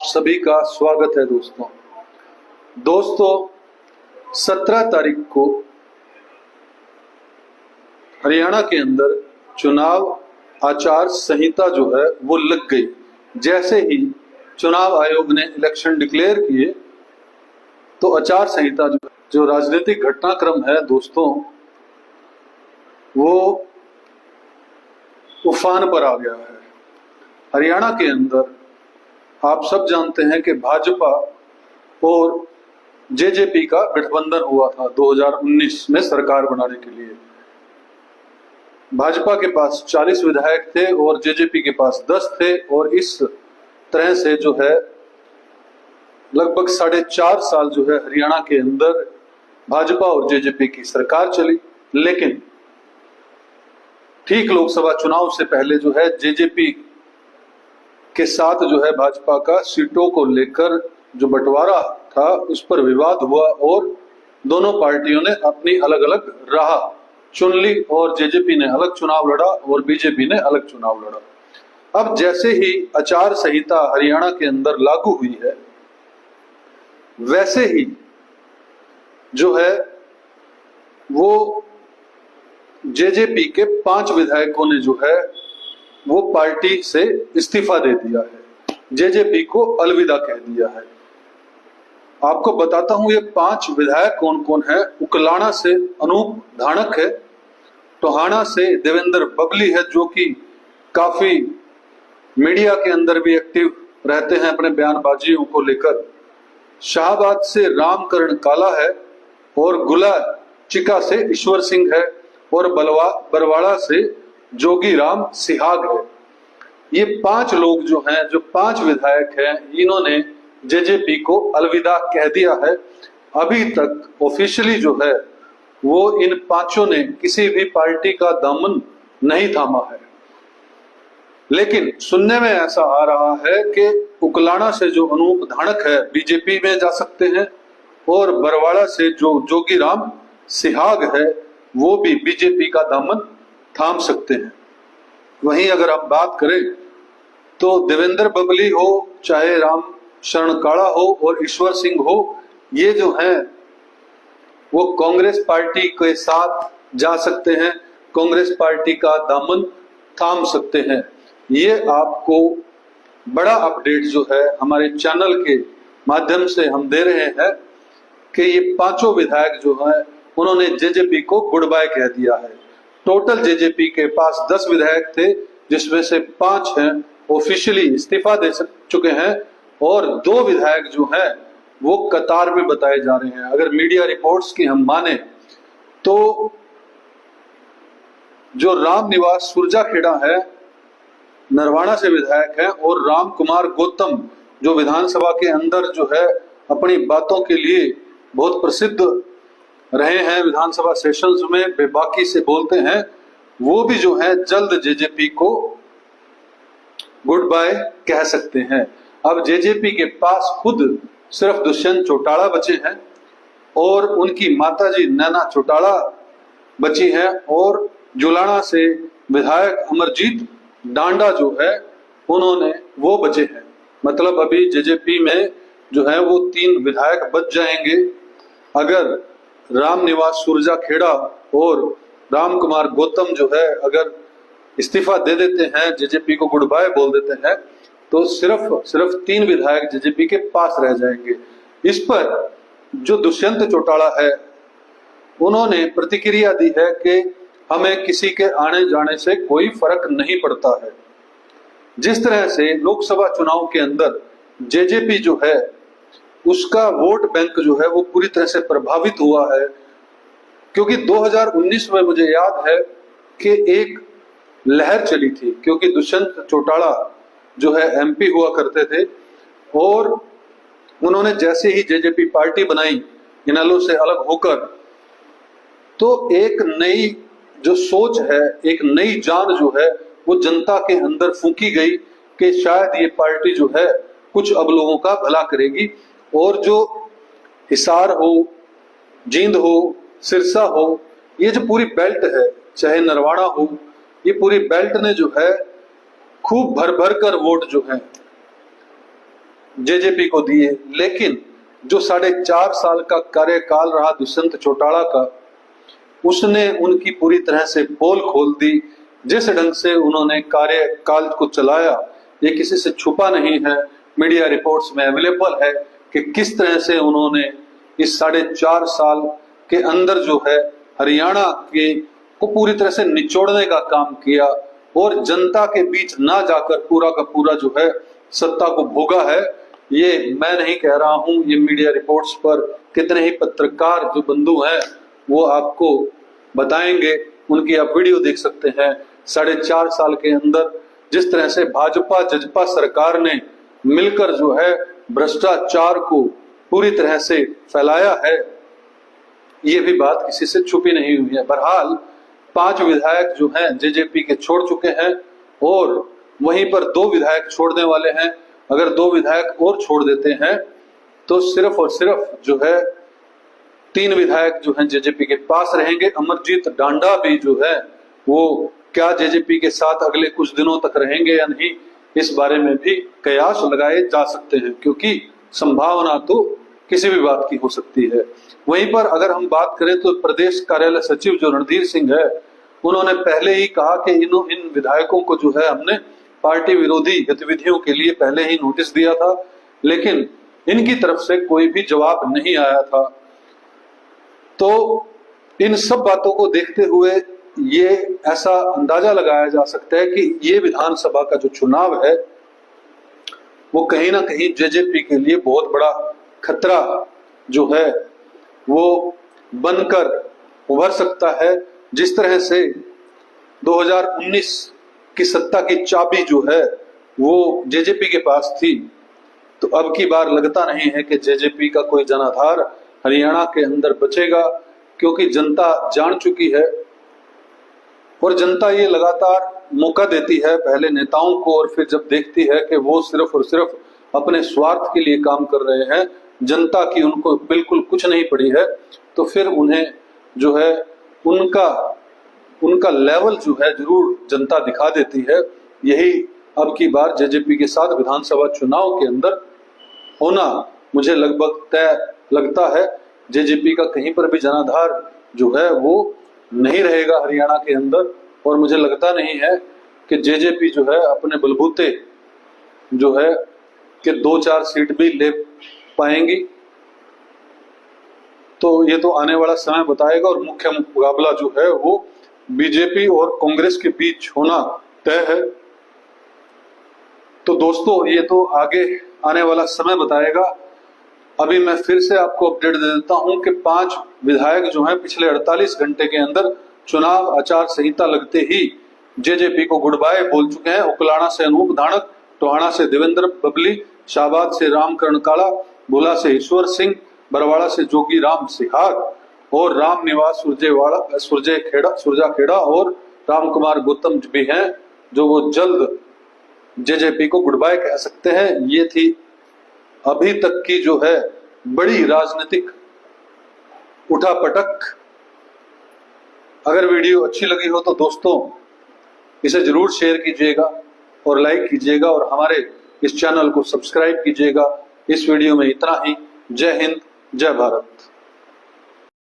सभी का स्वागत है दोस्तों 17 तारीख को हरियाणा के अंदर चुनाव आचार संहिता जो है वो लग गई। जैसे ही चुनाव आयोग ने इलेक्शन डिक्लेयर किए तो आचार संहिता जो राजनीतिक घटनाक्रम है दोस्तों वो उफान पर आ गया है। हरियाणा के अंदर आप सब जानते हैं कि भाजपा और जेजेपी का गठबंधन हुआ था 2019 में सरकार बनाने के लिए। भाजपा के पास 40 विधायक थे और जेजेपी के पास 10 थे और इस तरह से जो है लगभग 4.5 साल जो है हरियाणा के अंदर भाजपा और जेजेपी की सरकार चली। लेकिन ठीक लोकसभा चुनाव से पहले जो है जेजेपी के साथ जो है भाजपा का सीटों को लेकर जो बंटवारा था उस पर विवाद हुआ और दोनों पार्टियों ने अपनी अलग अलग राह चुन ली और जेजेपी ने अलग चुनाव लड़ा और बीजेपी ने अलग चुनाव लड़ा। अब जैसे ही आचार संहिता हरियाणा के अंदर लागू हुई है वैसे ही जो है वो जेजेपी के 5 विधायकों ने जो है वो पार्टी से इस्तीफा दे दिया है, जेजेपी को अलविदा कह दिया है। आपको बताता हूं ये 5 विधायक कौन कौन है। उकलाना से अनूप धानक है, टोहाना से देवेंद्र बबली है जो कि काफी मीडिया के अंदर भी एक्टिव रहते हैं अपने बयानबाजियों को लेकर। शाहबाद से रामकरण काला है और गुला चिका से ईश्वर सिंह है और बरवाड़ा से जोगी राम सिहाग है। ये 5 लोग जो हैं, जो 5 विधायक हैं, इन्होंने जेजेपी को अलविदा कह दिया है। अभी तक ऑफिशियली जो है वो इन 5 ने किसी भी पार्टी का दामन नहीं थामा है। लेकिन सुनने में ऐसा आ रहा है कि उकलाना से जो अनूप धानक है बीजेपी में जा सकते हैं और बरवाड़ा से जो जोगी राम सिहाग है वो भी बीजेपी का दामन थाम सकते हैं। वहीं अगर आप बात करें तो देवेंद्र बबली हो चाहे राम शरण काड़ा हो और ईश्वर सिंह हो, ये जो हैं वो कांग्रेस पार्टी के साथ जा सकते हैं, कांग्रेस पार्टी का दामन थाम सकते हैं। ये आपको बड़ा अपडेट जो है हमारे चैनल के माध्यम से हम दे रहे हैं कि ये 5 विधायक जो हैं उन्होंने जेजेपी को गुड बाय कह दिया है। टोटल जेजेपी के पास 10 विधायक थे जिसमें से 5 हैं ऑफिशियली इस्तीफा दे चुके हैं और 2 विधायक जो हैं वो कतार में बताए जा रहे हैं। अगर मीडिया रिपोर्ट्स की हम माने तो जो राम निवास सुरजाखेड़ा है नरवाना से विधायक है और राम कुमार गौतम जो विधानसभा के अंदर जो है अपनी बातों के लिए बहुत प्रसिद्ध रहे हैं, विधानसभा सेशंस में बेबाकी से बोलते हैं, वो भी जो है जल्द जेजेपी को गुड बाय कह सकते हैं। अब जेजेपी के पास खुद सिर्फ दुष्यंत चौटाला बचे हैं और उनकी माताजी नैना चौटाला बची हैं और जुलाना से विधायक अमरजीत डांडा जो है उन्होंने वो बचे हैं। मतलब अभी जेजेपी में जो है वो 3 विधायक बच जाएंगे अगर राम निवास सुरजाखेड़ा और राम कुमार गौतम जो है अगर इस्तीफा दे देते हैं, जेजेपी को गुड बाय बोल देते हैं तो सिर्फ 3 विधायक जेजेपी के पास रह जाएंगे। इस पर जो दुष्यंत चौटाला है उन्होंने प्रतिक्रिया दी है कि हमें किसी के आने जाने से कोई फर्क नहीं पड़ता है। जिस तरह से लोकसभा चुनाव के अंदर जेजेपी जो है उसका वोट बैंक जो है वो पूरी तरह से प्रभावित हुआ है, क्योंकि 2019 में मुझे याद है कि एक लहर चली थी, क्योंकि दुष्यंत चौटाला जो है एमपी हुआ करते थे और उन्होंने जैसे ही जेजेपी पार्टी बनाई इनेलो से अलग होकर तो एक नई जो सोच है, एक नई जान जो है वो जनता के अंदर फूंकी गई कि शायद ये पार्टी जो है कुछ अब लोगों का भला करेगी। और जो हिसार हो, जींद हो, सिरसा हो, ये जो पूरी बेल्ट है, चाहे नरवाड़ा हो, ये पूरी बेल्ट ने जो है खूब भर भर कर वोट जो है जेजेपी को दिए, लेकिन जो 4.5 साल का कार्यकाल रहा दुष्यंत चौटाला का, उसने उनकी पूरी तरह से पोल खोल दी। जिस ढंग से उन्होंने कार्यकाल को चलाया ये किसी से छुपा नहीं है, मीडिया रिपोर्ट्स में अवेलेबल है कि किस तरह से उन्होंने इस 4.5 साल के अंदर जो है हरियाणा के को पूरी तरह से निचोड़ने का काम किया और जनता के बीच ना जाकर पूरा का पूरा जो है सत्ता को भोगा है। ये मैं नहीं कह रहा हूं, ये मीडिया रिपोर्ट्स पर कितने ही पत्रकार जो बंधु हैं वो आपको बताएंगे, उनकी आप वीडियो देख सकते हैं। 4.5 साल के अंदर जिस तरह से भाजपा जजपा सरकार ने मिलकर जो है भ्रष्टाचार को पूरी तरह से फैलाया है, ये भी बात किसी से छुपी नहीं हुई है। बहरहाल 5 विधायक जो हैं जेजेपी के छोड़ चुके हैं और वहीं पर 2 विधायक छोड़ने वाले हैं। अगर 2 विधायक और छोड़ देते हैं तो सिर्फ और सिर्फ जो है 3 विधायक जो हैं जेजेपी के पास रहेंगे। अमरजीत डांडा भी जो है वो क्या जेजेपी के साथ अगले कुछ दिनों तक रहेंगे या नहीं, इस बारे में भी कयास लगाए जा सकते हैं, क्योंकि संभावना तो किसी भी बात की हो सकती है। वहीं पर अगर हम बात करें तो प्रदेश कार्यालय सचिव जो रणधीर सिंह है, उन्होंने पहले ही कहा कि इन विधायकों को जो है हमने पार्टी विरोधी गतिविधियों के लिए पहले ही नोटिस दिया था, लेकिन इनकी तरफ से कोई भी जवाब नहीं आया था। तो इन सब बातों को देखते हुए ये ऐसा अंदाजा लगाया जा सकता है कि ये विधानसभा का जो चुनाव है वो कहीं ना कहीं जेजेपी के लिए बहुत बड़ा खतरा जो है वो बनकर उभर सकता है। जिस तरह से 2019 की सत्ता की चाबी जो है वो जेजेपी के पास थी, तो अब की बार लगता नहीं है कि जेजेपी का कोई जनाधार हरियाणा के अंदर बचेगा, क्योंकि जनता जान चुकी है और जनता ये लगातार मौका देती है पहले नेताओं को, और फिर जब देखती है कि वो सिर्फ और सिर्फ अपने स्वार्थ के लिए काम कर रहे हैं, जनता की उनको बिल्कुल कुछ नहीं पड़ी है, तो फिर उन्हें जो है उनका लेवल जो है जरूर जनता दिखा देती है। यही अब की बार जेजेपी के साथ विधानसभा चुनाव के अंदर होना मुझे लगभग तय लगता है। जेजेपी का कहीं पर भी जनाधार जो है वो नहीं रहेगा हरियाणा के अंदर, और मुझे लगता नहीं है कि जेजेपी जो है अपने बलबूते जो है कि 2-4 सीट भी ले पाएंगी। तो ये तो आने वाला समय बताएगा, और मुख्य मुकाबला जो है वो बीजेपी और कांग्रेस के बीच होना तय है। तो दोस्तों ये तो आगे आने वाला समय बताएगा। अभी मैं फिर से आपको अपडेट दे देता हूं कि 5 विधायक जो हैं पिछले 48 घंटे के अंदर चुनाव आचार संहिता लगते ही जेजेपी को गुड बाय बोल चुके हैं। उकलाना से अनूप धानक, टोहाना से देवेंद्र बबली, शाहबाद से रामकरण काला, भोला से ईश्वर सिंह, बरवाड़ा से जोगी राम सिहाग और राम निवास सुरजा खेड़ा और राम कुमार गौतम भी हैं, जो वो जल्द जेजेपी को गुड बाय कह सकते हैं। ये थी अभी तक की जो है बड़ी राजनीतिक उठापटक। अगर वीडियो अच्छी लगी हो तो दोस्तों इसे जरूर शेयर कीजिएगा और लाइक कीजिएगा, और हमारे इस चैनल को सब्सक्राइब कीजिएगा। इस वीडियो में इतना ही। जय हिंद, जय भारत।